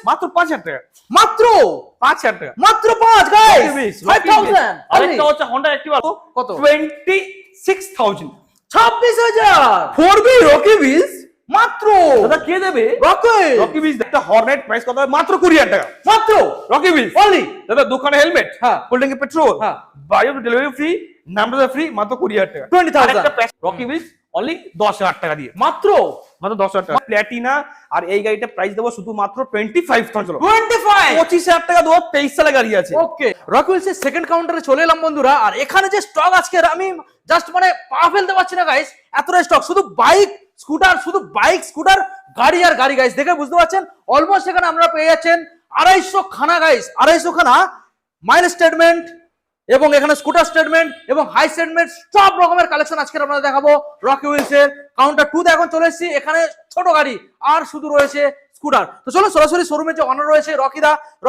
মাত্র 5000 টাকা, মাত্র 5000 টাকা, মাত্র 5 গাইস 5000। আরেকটা হচ্ছে Honda Activa কত? 26000, 26000 4B রকি বিলস মাত্র। দাদা কে দেবে? রকি বিলস একটা হর্নেট প্রাইস কত? মাত্র 20000 টাকা মাত্র রকি বিলস অনলি। দাদা দোকানে হেলমেট, হ্যাঁ, ফুল ট্যাঙ্কি পেট্রোল, হ্যাঁ, বায়ো ডেলিভারি ফ্রি, নাম্বার ফ্রি, মাত্র 20000 টাকা। 20000 রকি বিলস অনলি 10000 টাকা দিয়ে, মাত্র মাত্র 10000 টাকা প্ল্যাটিনা। আর এই গাড়িটা প্রাইস দেবো শুধু মাত্র 25000। 25 25000 টাকা দেবো, 23 সালে গাড়ি আছে। ওকে, রকি উইলসের সেকেন্ড কাউন্টারে চলে এলাম বন্ধুরা। আর এখানে যে স্টক আজকে আমি জাস্ট মানে পা ফেলতে পারছি না গাইস, এতটা স্টক। শুধু বাইক স্কুটার, শুধু বাইক স্কুটার, গাড়ি আর গাড়ি গাইস। দেখে বুঝতে পারছেন অলমোস্ট এখানে আমরা পেয়ে যাচ্ছেন 250 খানা গাইস, 250 খানা মাইল স্টেটমেন্ট এবং এখানে স্কুটার স্টেটমেন্ট এবং হাই স্টেটমেন্ট সব রকমের কালেকশন আজকে আমরা দেখাবো রকি উইলসের কাউন্টার 2 তে। এখন চলে এসেছি, এখানে ছোট গাড়ি আর শুধু রয়েছে স্কুটার। তো চলো সরাসরি শোরুমে যে অনার রয়েছে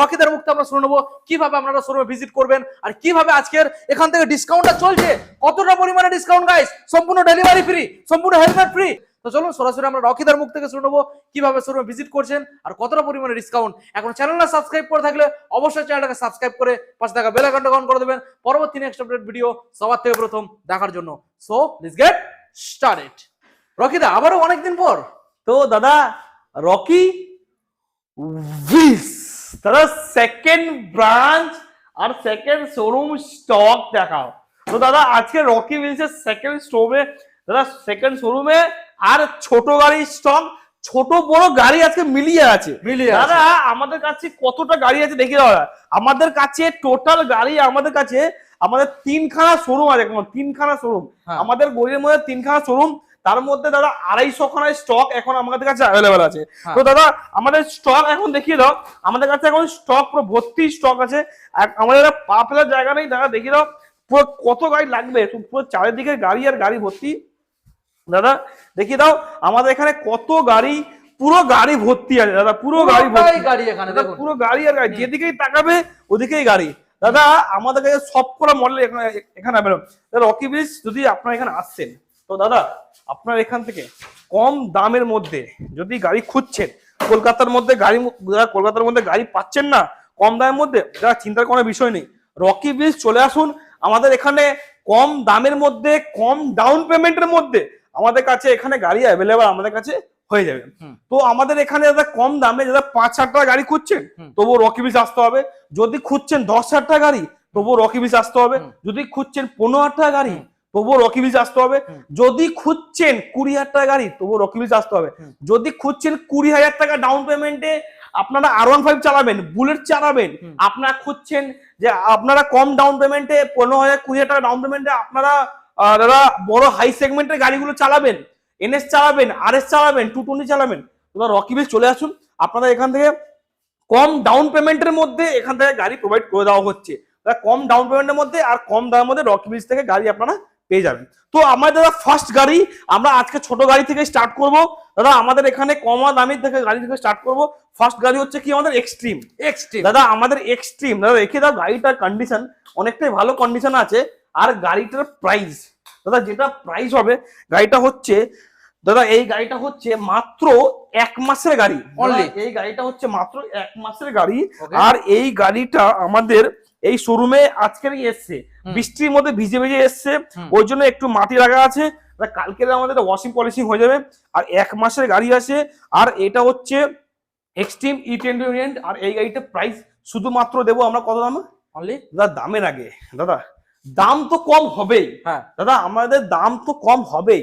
রকিদার মুখে আমরা শুনে নেবো কিভাবে আপনারা শোরুমে ভিজিট করবেন আর কিভাবে আজকের এখান থেকে ডিসকাউন্টটা চলছে, কতটা পরিমাণে ডিসকাউন্ট গাইস, সম্পূর্ণ ডেলিভারি ফ্রি, সম্পূর্ণ হেলমেট ফ্রি। তো চলুন সরাসরি আমরা রকিদার মুখ থেকে শুনে নেবো কিভাবে শোরুমে ভিজিট করছেন আর কতটা পরিমাণে ডিসকাউন্ট। এখন চ্যানেলটা সাবস্ক্রাইব করে থাকলে অবশ্যই চ্যানেলটাকে সাবস্ক্রাইব করে পাশে থাকা বেল আইকনটা অন করে দেবেন পরবর্তী নেক্সট আপডেট ভিডিও সবার থেকে প্রথম দেখার জন্য। So let's get started. রকিদা আবারও অনেকদিন পর। তো দাদা রকি উইলস দাদা সেকেন্ড ব্রাঞ্চ আর সেকেন্ড শোরুম স্টক দেখাও। তো দাদা আজকে রকি উইলসের সেকেন্ড শোরুমে, দাদা সেকেন্ড শোরুমে আর ছোট গাড়ির স্টক, ছোট বড় গাড়ি আজকে মিলিয়ে আছে। দাদা আমাদের কাছে কতটা গাড়ি আছে দেখি দাদা, আমাদের কাছে টোটাল গাড়ি আমাদের 3খানা শোরুম আছে, 3খানা শোরুম আমাদের গড়ির মধ্যে 3খানা শোরুম। তার মধ্যে দাদা 250 খানা স্টক এখন আমাদের কাছে অ্যাভেলেবেল আছে। তো দাদা আমাদের স্টক এখন দেখিয়ে দাও, আমাদের কাছে এখন স্টক পুরো ভর্তি স্টক আছে, আমাদের পা ফেলার জায়গা নেই। দাদা দেখিয়ে দাও পুরো কত গাড়ি লাগবে, পুরো চারিদিকে গাড়ি আর গাড়ি ভর্তি। দাদা দেখিয়ে দাও আমাদের এখানে কত গাড়ি, পুরো গাড়ি ভর্তি আছে দাদা, পুরো গাড়ি ভর্তি গাড়ি এখানে দেখুন, পুরো গাড়ি আর গাড়ি, যেদিকেই তাকাবে ওদিকেই গাড়ি। দাদা আমাদের কাছে সব করা মডেল এখানে অ্যাভেলেবল। রকি বিলস যদি আপনারা এখানে আসছেন, তো দাদা আপনার এখান থেকে কম দামের মধ্যে যদি গাড়ি খুঁজছেন, কলকাতার মধ্যে গাড়ি পাচ্ছেন না কম দামের মধ্যে, দাদা চিন্তার কোনো বিষয় নেই, রকি বিলস চলে আসুন। আমাদের এখানে কম দামের মধ্যে, কম ডাউন পেমেন্টের মধ্যে আমাদের কাছে এখানে গাড়ি অ্যাভেলেবল আমাদের কাছে হয়ে যাবে। তো আমাদের এখানে দাদা কম দামে যারা 5,000 টাকা গাড়ি খুঁজছেন তবুও রকি বিলস আসতে হবে, যদি খুঁজছেন 10,000 টাকা গাড়ি তবুও রকি বিলস আসতে হবে, যদি খুঁজছেন 15,000 টাকা গাড়ি তবুও রকি বিলস আসতে হবে, যদি খুঁজছেন 20,000 টাকা গাড়ি তবুও রকি বিলস আসতে হবে, যদি খুঁজছেন 20,000 টাকা ডাউন পেমেন্টে আপনারা R15 চালাবেন, বুলেট চালাবেন, আপনারা খুঁজছেন যে আপনারা কম ডাউন পেমেন্টে 15,000 20,000 টাকা ডাউন পেমেন্টে আপনারা দাদা বড় হাই সেগমেন্টের গাড়িগুলো চালাবেন, NS চালাবেন, RS চালাবেন, 220 চালাবেন, তোমরা রকি বিলস চলে আসুন। আপনারা এখান থেকে কম ডাউন পেমেন্টের মধ্যে এখান থেকে গাড়ি প্রোভাইড করে দেওয়া হচ্ছে, কম ডাউন পেমেন্টের মধ্যে আর কম দামের মধ্যে রকি বিলস থেকে গাড়ি আপনারা পেয়ে যাবেন। তো আমাদের দাদা ফার্স্ট গাড়ি আমরা আজকে ছোট গাড়ি থেকে স্টার্ট করব। দাদা আমাদের এখানে কম দামের থেকে গাড়ি থেকে স্টার্ট করব। ফার্স্ট গাড়ি হচ্ছে কি আমাদের এক্সট্রিম। দাদা আমাদের এক্সট্রিম, দাদা রেখে দাও গাড়িটার কন্ডিশন অনেকটাই ভালো কন্ডিশন আছে। আর গাড়িটার প্রাইস দাদা যেটা প্রাইস হবে, গাড়িটা হচ্ছে দাদা এই গাড়িটা হচ্ছে মাত্র 1 মাসের গাড়ি অনলি, এই গাড়িটা হচ্ছে মাত্র 1 মাসের গাড়ি। আর এই গাড়িটা আমাদের এই শোরুমে আজকেরই এসছে, বৃষ্টির মধ্যে ভিজে ভিজে এসছে, ওই জন্য একটু মাটি লাগা আছে, কালকে আমাদের ওয়াশিং পলিশিং হয়ে যাবে। আর 1 মাসের গাড়ি আছে, আর এটা হচ্ছে এক্সট্রিম E20 ভেরিয়েন্ট। আর এই গাড়িটা প্রাইস শুধুমাত্র দেবো আমরা কত দাম অনলি, দাদা দামের আগে দাদা দাম তো কম হবেই, দাদা আমাদের দাম তো কম হবেই,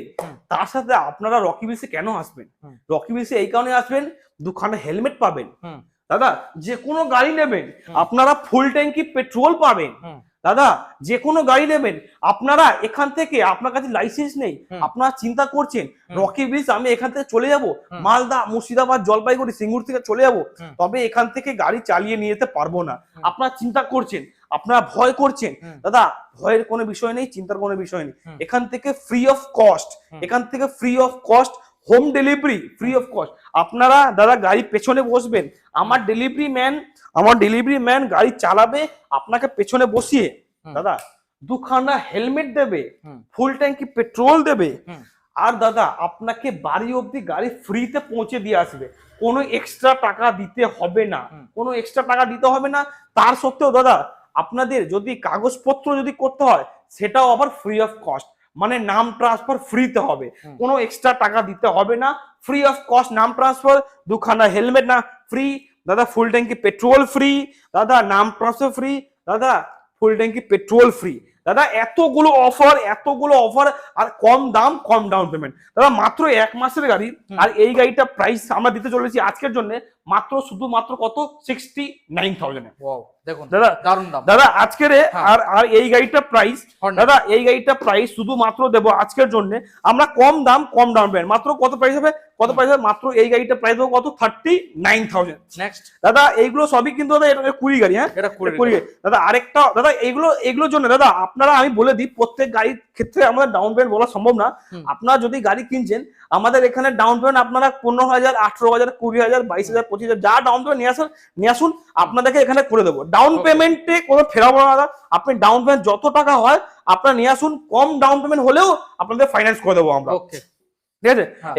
তার সাথে আপনারা রকি বিলসে কেন আসবেন, রকি বিলসে এই কারণে আসবেন, 2খানা হেলমেট পাবেন দাদা, যে কোনো গাড়ি নেবেন আপনারা ফুল ট্যাঙ্কি পেট্রোল পাবেন দাদা, যে কোনো গাড়ি নেবেন আপনারা এখান থেকে, আপনার কাছে লাইসেন্স নেই, আপনারা চিন্তা করছেন রকি বিলস আমি এখান থেকে চলে যাব মালদা, মুর্শিদাবাদ, জলপাইগুড়ি, সিঙ্গুর থেকে চলে যাব, তবে এখান থেকে গাড়ি চালিয়ে নিয়ে যেতে পারবো না, আপনারা চিন্তা করছেন, আপনারা ভয় করছেন, দাদা ভয়ের কোনো বিষয় নেই, চিন্তার কোনো বিষয় নেই, এখান থেকে ফ্রি অফ কস্ট, এখান থেকে free of cost home delivery, free of cost. আপনারা দাদা গাড়ি পেছনে বসবেন, আমার ডেলিভারি ম্যান গাড়ি চালাবে, আপনাকে পেছনে বসিয়ে দাদা 2খানা হেলমেট দেবে, ফুল ট্যাঙ্কি পেট্রোল দেবে, আর দাদা আপনাকে বাড়ি অবধি গাড়ি ফ্রিতে পৌঁছে দিয়ে আসবে, কোনো এক্সট্রা টাকা দিতে হবে না, কোনো এক্সট্রা টাকা দিতে হবে না। তার সত্ত্বেও দাদা আপনাদের যদি কাগজপত্র যদি করতে হয় সেটাও আবার ফ্রি অফ কস্ট, মানে নাম ট্রান্সফার ফ্রিতে হবে, কোনো এক্সট্রা টাকা দিতে হবে না, ফ্রি অফ কস্ট নাম ট্রান্সফার, দুখানা হেলমেট না ফ্রি দাদা, ফুল ট্যাঙ্কি পেট্রোল ফ্রি দাদা, নাম ট্রান্সফার ফ্রি দাদা, ফুল ট্যাঙ্কি পেট্রোল ফ্রি দাদা, এতগুলো অফার আর কম দাম কম ডাউন পেমেন্ট দাদা, মাত্র 1 মাসের গাড়ি। আর এই গাড়িটা প্রাইস আমরা দিতে চলেছি আজকের জন্য মাত্র শুধুমাত্র কত 69,000 ওয়াও দেখুন দাদা, দারুণ দাম দাদা আজকের হ্যাঁ। আর এই গাড়িটা প্রাইস Honda। দাদা, এই গাড়িটা প্রাইস শুধুমাত্র দেবো আজকের জন্য আমরা কম দাম কম ডাউন পেমেন্ট, মাত্র কত প্রাইস হবে, মাত্র এই গাড়িটা প্রাইস দেবো কত 39,000 নেক্সট দাদা। এইগুলো সবই কিন্তু দাদা এটা 20 গাড়ি, হ্যাঁ এটা 20 20 গাড়ি দাদা। আরেকটা দাদা এগুলোর জন্য দাদা আপনারা আমি বলে দিই, প্রত্যেক গাড়ির ক্ষেত্রে আমাদের ডাউন পেমেন্ট বলা সম্ভব না। আপনারা যদি গাড়ি কিনছেন আমাদের এখানে ডাউন পেমেন্ট আপনারা 15,000, 18,000, 20,000, 22,000, 25,000 যা ডাউন পেমেন্ট নিয়ে আসুন আপনাদেরকে এখানে করে দেবো। ডাউন পেমেন্টে কোনো ফেরাবো না দাদা, আপনি ডাউন পেমেন্ট যত টাকা হয় আপনারা নিয়ে আসুন, কম ডাউন পেমেন্ট হলেও আপনাদের ফাইন্যান্স করে দেবো আমরা, ওকে ঠিক আছে। হ্যাঁ।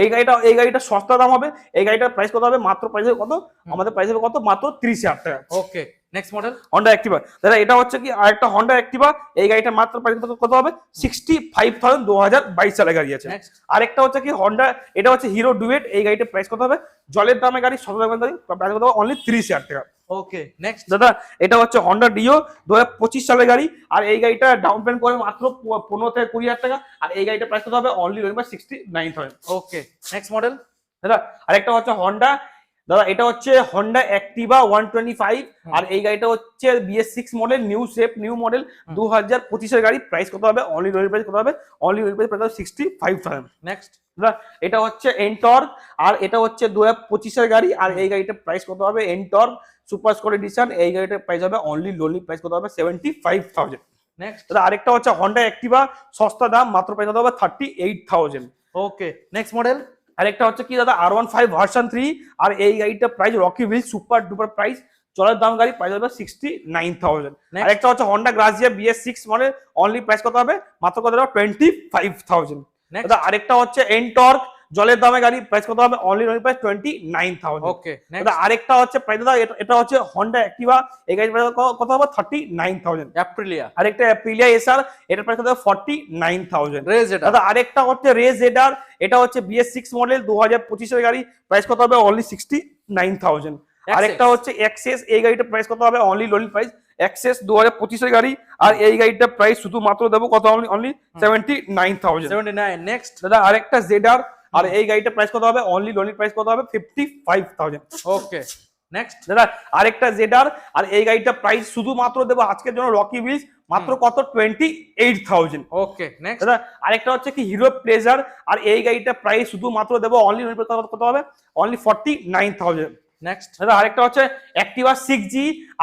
এই গাড়িটা সস্তা দাম হবে, এই গাড়িটার প্রাইস কত হবে, মাত্র প্রাইস হবে কত, আমাদের প্রাইস হবে কত, মাত্র 30,000 টাকা। Okay next model Honda Activa দাদা, এটা হচ্ছে কি আরেকটা হন্ডা অ্যাক্টিভা, এই গাড়িটা মাত্র প্রাইস কত হবে 65,000, 2022 সালের গাড়ি আছে। নেক্সট আরেকটা হচ্ছে কি হন্ডা, এটা হচ্ছে হিরো ডুয়েট, এই গাড়িটার প্রাইস কত হবে, জলের দামে গাড়ি, 17 দামের গাড়ি, প্রাইস কত হবে অনলি 30,000 টাকা। ওকে নেক্সট দাদা এটা হচ্ছে হন্ডা ডিও 2025 সালের গাড়ি, আর এই গাড়িটা ডাউন পেমেন্ট করে মাত্র 15 থেকে 20,000 টাকা, আর এই গাড়িটার প্রাইস কত হবে অনলি 69,000। ওকে নেক্সট মডেল দাদা আরেকটা হচ্ছে হন্ডা, দাদা এটা হচ্ছে হন্ডা অ্যাক্টিভা 125, আর এই গাড়িটা হচ্ছে BS6 model, new shape new model 2025 এর গাড়ি, প্রাইস কত হবে অনলি প্রাইস কত হবে অনলি প্রাইস 65,000। নেক্সট দাদা এটা হচ্ছে এন্টর্ক, আর এটা হচ্ছে 2025 এর গাড়ি, আর এই গাড়িটার প্রাইস কত হবে এন্টর্ক সুপার স্কোয়ার এডিশন, এই গাড়িটার প্রাইস হবে অনলি প্রাইস কত হবে 75,000। নেক্সট দাদা আরেকটা হচ্ছে হন্ডা অ্যাক্টিভা সস্তা দাম, মাত্র প্রাইস কত হবে 38,000। ওকে নেক্সট মডেল আরেকটা হচ্ছে কি দাদা R15 ভার্সন 3, আর এই গাড়িটা price Rocky wheel super duper price, চলার দাম গাড়ি প্রাইস হবে 69,000। আরেকটা হচ্ছে Honda Grazia BS6 model, only price কত হবে মাত্র কত হবে 25,000। দাদা আরেকটা হচ্ছে এন্টর্ক জলের দামে গাড়ি, প্রাইস কত হবে অনলি প্রাইস 29,000। ওকে দাদা আরেকটা হচ্ছে প্রাইস দাদা, এটা হচ্ছে হন্ডা অ্যাক্টিভা, এই গাড়ির প্রাইস কত হবে 39,000। অ্যাপ্রিলিয়া আরেকটা অ্যাপ্রিলিয়া এসআর, এটার প্রাইস কত হবে 49,000। রেজ এটা দাদা আরেকটা হচ্ছে রেজ এডার, এটা হচ্ছে BS6 মডেল 2025 এর গাড়ি, প্রাইস কত হবে অনলি 69,000। আরেকটা হচ্ছে এক্সেস, এই গাড়িটার প্রাইস কত হবে অনলি প্রাইস এক্সেস 2025 এর গাড়ি, আর এই গাড়িটার প্রাইস শুধুমাত্র দেবো কত অনলি 79,000। 79 নেক্সট দাদা আরেকটা জেডার, আর এই গাড়িটার প্রাইস কত হবে অনলি প্রাইস কত হবে 55,000। ওকে নেক্সট দাদা আরেকটা জেডার, আর এই গাড়িটার প্রাইস শুধুমাত্র দেবো আজকের জন্য রকি হুইলস মাত্র কত 28,000। ওকে নেক্সট দাদা আরেকটা হচ্ছে কি হিরো প্লেজার, আর এই গাড়িটার প্রাইস শুধুমাত্র দেবো অনলি কত হবে অনলি 49,000। নেক্সট দাদা আরেকটা হচ্ছে অ্যাক্টিভা 6G,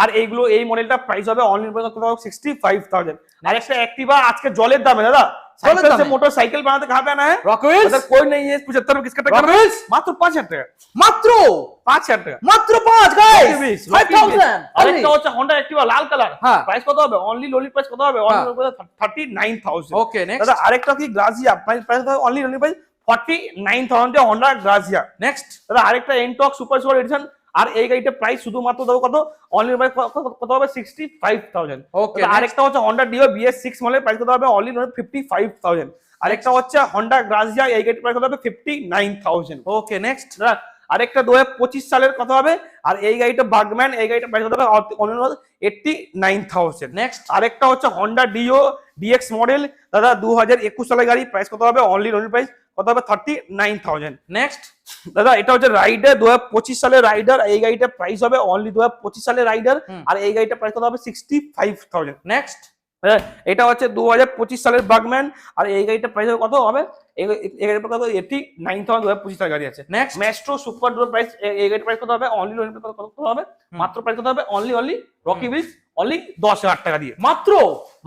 আর এইগুলো এই মডেলটা প্রাইস হবে অনলি কত হবে 65,000। আরেকটা অ্যাক্টিভা আজকে জলের দামে দাদা, साइकिल से मोटरसाइकिल बनाते कहाँ पे आना है रॉकविल्स, अगर कोई नहीं है 75 में किसका टक्कर रॉकविल्स मात्र 5,000 টাকা মাত্র 5,000 টাকা মাত্র 5 গাইস 5000 আরেকটা হচ্ছে Honda Activa লাল কালার হ্যাঁ প্রাইস কত হবে অনলি লোলি প্রাইস কত হবে অনলি 39,000 ওকে নেক্সট দাদা আরেকটা কি গ্রাজিয়া প্রাইস হবে অনলি লোলি প্রাইস 49,000 এ Honda গ্রাজিয়া নেক্সট দাদা আরেকটা এনটক সুপার স্পোর্ট এডিশন আর এই গাড়িটা প্রাইস শুধুমাত্র দেবো কত অনলি কত হবে 65,000 ওকে আরেকটা হচ্ছে Honda Dio BS6 model price কত হবে অনলি 55,000 আরেকটা হচ্ছে Honda Grazia এই গাড়িটার প্রাইস কত হবে 59,000 ওকে নেক্সট আরেকটা 2025 সালের কত হবে আর এই গাড়িটা বাগম্যান এই গাড়িটার প্রাইস কত হবে অনলি 89,000 নেক্সট আরেকটা হচ্ছে Honda Dio DX মডেল দাদা 2021 সালের গাড়ি প্রাইস কত হবে অনলি প্রাইস কত হবে 39,000 নেক্সট দাদা এটা হচ্ছে রাইডার 2025 সালের রাইডার এই গাড়িটার প্রাইস হবে অনলি 2025 সালের রাইডার আর এই গাড়িটার প্রাইস কত হবে 65,000 নেক্সট এটা হচ্ছে 2025 সালের বাগম্যান আর এই গাড়িটার প্রাইস কত হবে এই গাড়িটার কত 89,000 2025 সালের গাড়ি আছে next Maestro super duper price এই গাড়িটার প্রাইস কত হবে অনলি কত হবে মাত্র প্রাইস কত হবে অনলি রকি বিচ অনলি 10,000 টাকা দিয়ে মাত্র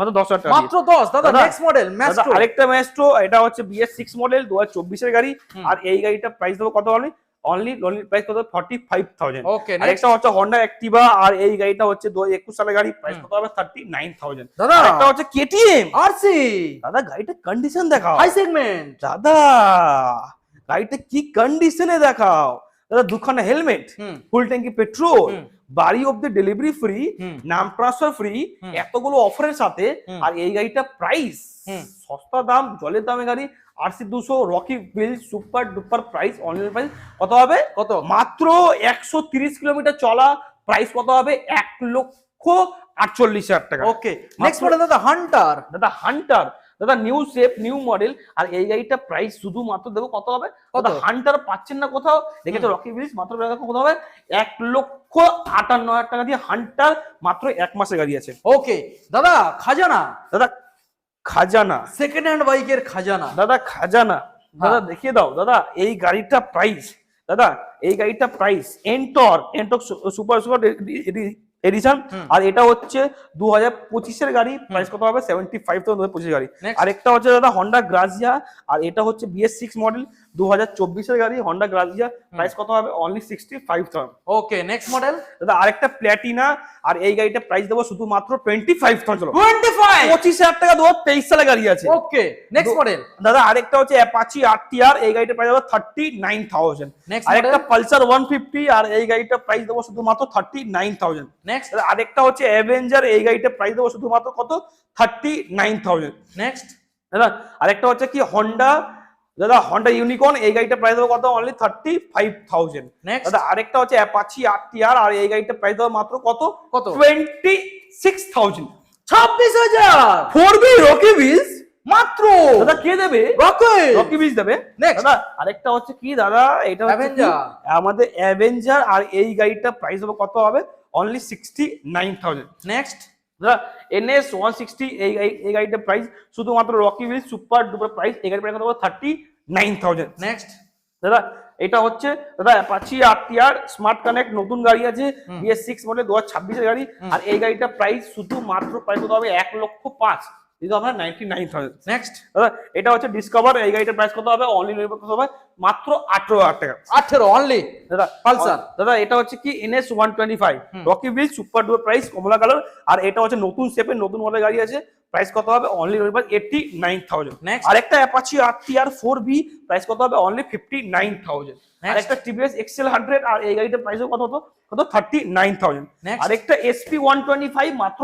10,000 টাকা মাত্র 10 দাদা নেক্সট মডেল ম্যাস্ট্রো আরেকটা ম্যাস্ট্রো এটা হচ্ছে BS6 মডেল 2024 এর গাড়ি আর এই গাড়িটার প্রাইস দেবো কত অনলি অনলি প্রাইস কত হবে 45,000। Okay, আর একটা হচ্ছে হন্ডা অ্যাক্টিভা, আর এই গাড়িটা হচ্ছে 2021 সালের গাড়ি, প্রাইস কত হবে 39,000। দাদা একটা হচ্ছে কেটিএম, আরসি দাদা গাড়িটা কন্ডিশন দেখাও হাই সেগমেন্ট, দাদা, গাড়িটা কি কন্ডিশনে দেখাও দাদা। দুখানা হেলমেট, ফুল ট্যাঙ্কি পেট্রোল, বাড়ি অব্দি ডেলিভারি ফ্রি, নাম ট্রান্সফার ফ্রি, এতগুলো অফারের সাথে। আর এই গাড়িটা প্রাইস সস্তা দাম, জলের দামে গাড়ি, RC 200 rocky bill super duper price, online price কত হবে? কত? মাত্র 130 কিলোমিটার চলা, প্রাইস কত হবে? 1,48,000 টাকা। ওকে, নেক্সট মডেল দাদা হান্টার। দাদা হান্টার, দাদা নিউ শেপ নিউ মডেল, আর এই গাড়িটা প্রাইস শুধুমাত্র দেবো কত হবে? দাদা হান্টার পাচ্ছেন না কোথাও, দেখেছো রকি ব্রিজ, মাত্র কত হবে? 1,58,000 টাকা দিয়ে হান্টার, মাত্র 1 মাসের গাড়ি আছে। ওকে দাদা খাজানা, দাদা খাজানা, সেকেন্ড হ্যান্ড বাইকের খাজানা, দাদা খাজানা, দাদা দেখিয়ে দাও দাদা এই গাড়িটা প্রাইস, দাদা এই গাড়িটা প্রাইস এন্টর্ক সুপার এডিশন, আর এটা হচ্ছে 2025 এর গাড়ি, প্রাইস কত হবে? 75,000 2025 গাড়ি। আর একটা হচ্ছে দাদা হন্ডা গ্রাজিয়া, আর এটা হচ্ছে BS6 মডেল 2024 এর গাড়ি, হন্ডা গ্রাজিয়া, প্রাইস কত হবে? অনলি 65,000। ওকে, নেক্সট মডেল দাদা আরেকটা প্ল্যাটিনা, আর এই গাড়িটা প্রাইস দেবো শুধুমাত্র 25,000। 25,000 টাকা 2023 সালে গাড়ি আছে। ওকে, নেক্সট মডেল দাদা আরেকটা হচ্ছে অ্যাপাচি RTR, এই গাড়িটা প্রাইস দেবো 39,000। আরেকটা পালসার 150, আর এই গাড়িটা প্রাইস দেবো শুধুমাত্র 39,000। নেক্সট আরেকটা হচ্ছে অ্যাভেঞ্জার, এই গাড়িটা প্রাইস দেবো শুধুমাত্র কত? 39,000। নেক্সট দাদা আরেকটা হচ্ছে কি হন্ডা, দাদা হন্ডা ইউনিকর্ন, এই গাড়িটা প্রাইস দেবো কত? অনলি 35,000। দাদা আরেকটা হচ্ছে অ্যাপাচি RTR, আর এই গাড়িটা প্রাইস দেবো মাত্র কত? 26,000। 26,000 4B রকি বিলস মাত্র। দাদা কে দেবে? রকি বিলস দেবে। দাদা আরেকটা হচ্ছে কি দাদা, এটা হচ্ছে কি? আমাদের অ্যাভেঞ্জার, আর এই গাড়িটা প্রাইস হবে কত হবে? অনলি 69,000। নেক্সট দাদা NS 160, এই গাড়িটা প্রাইস শুধুমাত্র Rocky bill super duper price, এই গাড়ির প্রাইস কত হবে? 39,000। নেক্সট দাদা এটা হচ্ছে দাদা অ্যাপাচি RTR স্মার্ট কানেক্ট, নতুন গাড়ি আছে, BS6 মডেল 2026 এর গাড়ি, আর এই গাড়িটা প্রাইস শুধুমাত্র প্রাইস কত হবে? 1,05,000, কিন্তু আমরা 99,000। নেক্সট দাদা এটা হচ্ছে ডিসকভার, এই গাড়িটার প্রাইস কত হবে? অনলি কত হবে? মাত্র 18,000 টাকা। 18 অনলি। দাদা পালসার, দাদা এটা হচ্ছে কি NS 125 Rocky bill super duper price, কমলা কালার, আর এটা হচ্ছে নতুন শেপের নতুন মডেল গাড়ি আছে, প্রাইস কত হবে? অনলি 89,000। আর একটা অ্যাপাচি RTR 4B, প্রাইস কত হবে? অনলি 59,000। আর একটা TVS XL 100, আর এই গাড়িটার প্রাইস কত হতো? কত? 39,000। আর একটা SP 125, মাত্র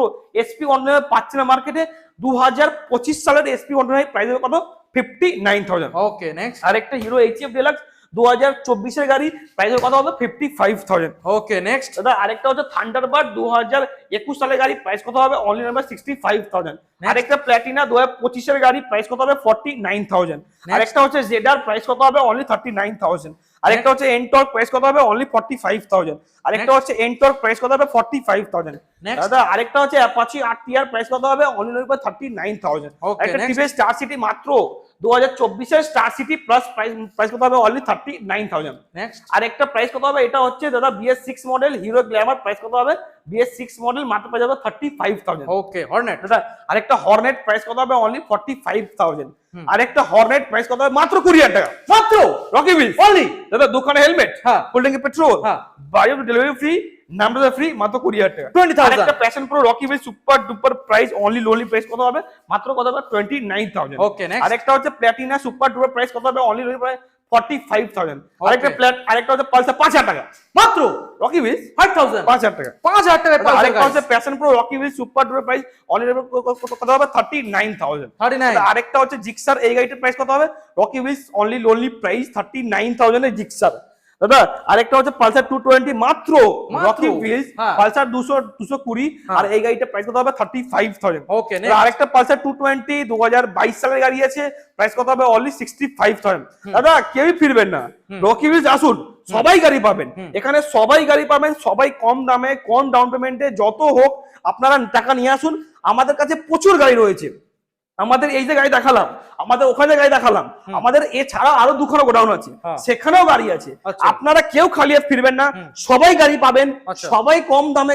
SP 125 পাচ্ছে না মার্কেটে, 2025 সালের SP 125 প্রাইস হবে কত? 59,000। ওকে, নেক্সট আর একটা হিরো HF ডিলাক্স 2024 এর গাড়ি, প্রাইস কত হবে? 55,000। ওকে, নেক্সট দাদা আরেকটা হচ্ছে থান্ডারবার্ড 2021 সালের গাড়ি, প্রাইস কত হবে? Only number 65,000। আরেকটা প্ল্যাটিনা 2025 এর গাড়ি, প্রাইস কত হবে? 49,000। আরেকটা হচ্ছে জেডার, প্রাইস কত হবে? অনলি 39,000। আরেকটা হচ্ছে এনটর্ক, প্রাইস কত হবে? অনলি 45,000। আরেকটা হচ্ছে এনটর্ক, প্রাইস কত হবে? 45,000। দাদা আরেকটা হচ্ছে অ্যাপাচি RTR, প্রাইস কত হবে? Only number 39,000। একটা টিভিএস স্টার সিটি, মাত্র 2024 এর স্টার সিটি প্লাস প্রাইস কত হবে? অনলি 39,000। নেক্সট আরেকটা প্রাইস কত হবে? এটা হচ্ছে দাদা BS6 model hero Glamour, price কত হবে? BS6 মডেল মাত্র প্রাইস হবে 35,000। ওকে, হর্নেট দাদা আরেকটা হর্নেট, প্রাইস কত হবে? অনলি 45,000। আরেকটা হর্নেট, প্রাইস কত হবে? মাত্র 20,000 টাকা। মাত্র রকি বিল অনলি। দাদা দোকানে হেলমেট, হ্যাঁ, ফুল ট্যাঙ্কি পেট্রোল, হ্যাঁ, বায়ো ডেলিভারি ফ্রি, নাম্বার ফ্রি, মাত্র 20,000 টাকা। 20,000। আরেকটা Passion Pro rocky bill super duper price, only lonely price কত হবে? মাত্র কত হবে? 29,000। ওকে, নেক্সট আরেকটা হচ্ছে প্ল্যাটিনা সুপার ডুপার প্রাইস কত হবে? Only lonely price 45,000। আরেকটা হচ্ছে পালসার 5,000 টাকা মাত্র রকি বিল 5,000 টাকা। 5,000 টাকা। আরেকটা হচ্ছে passion Pro rocky bill super duper price, only কত হবে? 39,000। 39। আরেকটা হচ্ছে জিক্সার, এই গাড়িটার প্রাইস কত হবে? রকি বিল অনলি লোনলি প্রাইস 39,000 এর জিক্সার। দাদা আরেকটা হচ্ছে পালসার 220, মাত্র রকি বিল পালসার 220, আর এই গাড়িটার প্রাইস কত হবে? 35,000। ওকে, আরেকটা পালসার 220 2022 সালের গাড়ি আছে, প্রাইস কত হবে? অনলি 65,000। দাদা কেউই ফিরবেন না, রকি বিল আসুন, সবাই গাড়ি পাবেন এখানে, সবাই গাড়ি পাবেন, সবাই কম দামে, কম ডাউন পেমেন্টে, যত হোক আপনারা টাকা নিয়ে আসুন। আমাদের কাছে প্রচুর গাড়ি রয়েছে, আমাদের এই যে গাড়ি দেখালাম, আমাদের ওখানে গাড়ি দেখালাম, আমাদের এছাড়া আরো দুখানা গোডাউন আছে, সেখানেও গাড়ি আছে। আপনারা কেউ খালি হাতে ফিরবেন না, সবাই গাড়ি পাবেন, সবাই কম দামে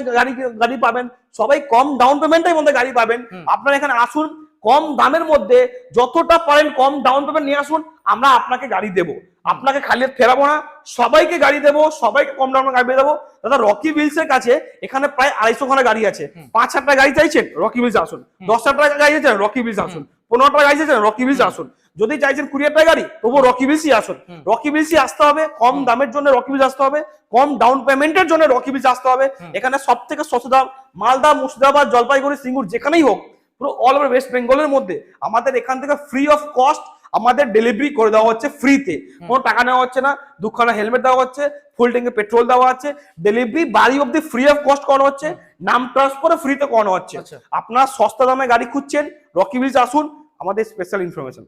গাড়ি পাবেন, সবাই কম ডাউন পেমেন্টের মধ্যে গাড়ি পাবেন। আপনারা এখানে আসুন, কম দামের মধ্যে যতটা পারেন কম ডাউন পেমেন্ট নিয়ে আসুন, আমরা আপনাকে গাড়ি দেবো, আপনাকে খালি হাতে ফেরাবো না, সবাইকে গাড়ি দেবো, সবাইকে কম দামে গাড়ি দেবো। দাদা রকি বিলস এর কাছে এখানে প্রায় 250 খানা গাড়ি আছে। 5,000 টাকা গাড়ি চাইছেন, রকি বিলস আসুন। 10,000 টাকা গাড়ি চাইছেন, রকি বিলস আসুন। 15 টাকা গাড়ি চাইছেন, রকি বিলস আসুন। যদি চাইছেন 20 টাকা গাড়ি, তবুও রকি বিলসই আসুন। রকি বিলসই আসতে হবে, কম দামের জন্য রকি বিলস আসতে হবে, কম ডাউন পেমেন্টের জন্য রকি বিলস আসতে হবে। এখানে সব থেকে সস্তা দাম, মালদা, মুর্শিদাবাদ, জলপাইগুড়ি, সিঙ্গুর যেখানেই হোক, পুরো অল ওভার ওয়েস্ট বেঙ্গলের মধ্যে আমাদের এখান থেকে ফ্রি অফ কস্ট আমাদের ডেলিভারি করে দেওয়া হচ্ছে, ফ্রিতে, কোনো টাকা নেওয়া হচ্ছে না। 2খানা হেলমেট দেওয়া হচ্ছে, ফুল ট্যাঙ্কে পেট্রোল দেওয়া আছে, ডেলিভারি বাড়ি অব্দি ফ্রি অফ কস্ট করানো হচ্ছে, নাম ট্রান্সফার ফ্রিতে করানো হচ্ছে। আপনার সস্তা দামে গাড়ি খুঁজছেন, রকি বিলস আসুন। আমাদের স্পেশাল ইনফরমেশন,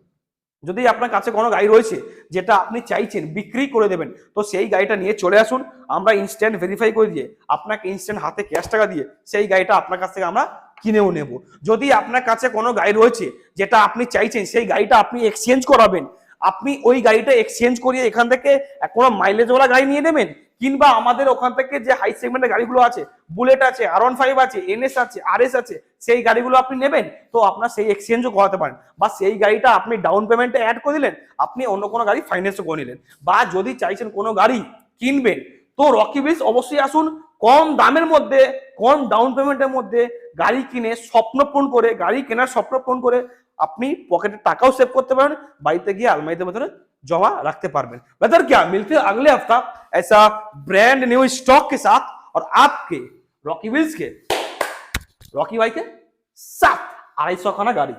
যদি আপনার কাছে কোনো গাড়ি রয়েছে যেটা আপনি চাইছেন বিক্রি করে দেবেন, তো সেই গাড়িটা নিয়ে চলে আসুন। আমরা ইনস্ট্যান্ট ভেরিফাই করে দিয়ে আপনাকে ইনস্ট্যান্ট হাতে ক্যাশ টাকা দিয়ে সেই গাড়িটা আপনার কাছ থেকে আমরা কিনেও নেব। যদি আপনার কাছে কোনো গাড়ি রয়েছে যেটা আপনি চাইছেন সেই গাড়িটা আপনি এক্সচেঞ্জ করাবেন, আপনি ওই গাড়িটা এক্সচেঞ্জ করিয়ে এখান থেকে কোনো মাইলেজওয়ালা গাড়ি নিয়ে নেবেন, কিংবা আমাদের ওখান থেকে যে হাই সেগমেন্টের গাড়িগুলো আছে, বুলেট আছে, R15 আছে, NS আছে, RS আছে, সেই গাড়িগুলো আপনি নেবেন, তো আপনার সেই এক্সচেঞ্জও করাতে পারেন। বা সেই গাড়িটা আপনি ডাউন পেমেন্টে অ্যাড করে দিলেন, আপনি অন্য কোনো গাড়ি ফাইন্যান্সও করে নিলেন। বা যদি চাইছেন কোনো গাড়ি কিনবেন, তো রকি বিলস অবশ্যই আসুন। কম দামের মধ্যে, কম ডাউন পেমেন্টের মধ্যে গাড়ি কিনে স্বপ্ন পূরণ করে, গাড়ি কেনার স্বপ্ন পূরণ করে আপনি পকেটে টাকাও সেভ করতে পারেন, বাড়িতে गए अलमारी भीतर जमा रखते पारबेन। बेहतर क्या, मिलते हैं अगले हफ्ता ऐसा ब्रांड न्यू स्टॉक के साथ और आपके रॉकी विल्स के, रॉकी भाई के साथ 250 खाना गाड़ी।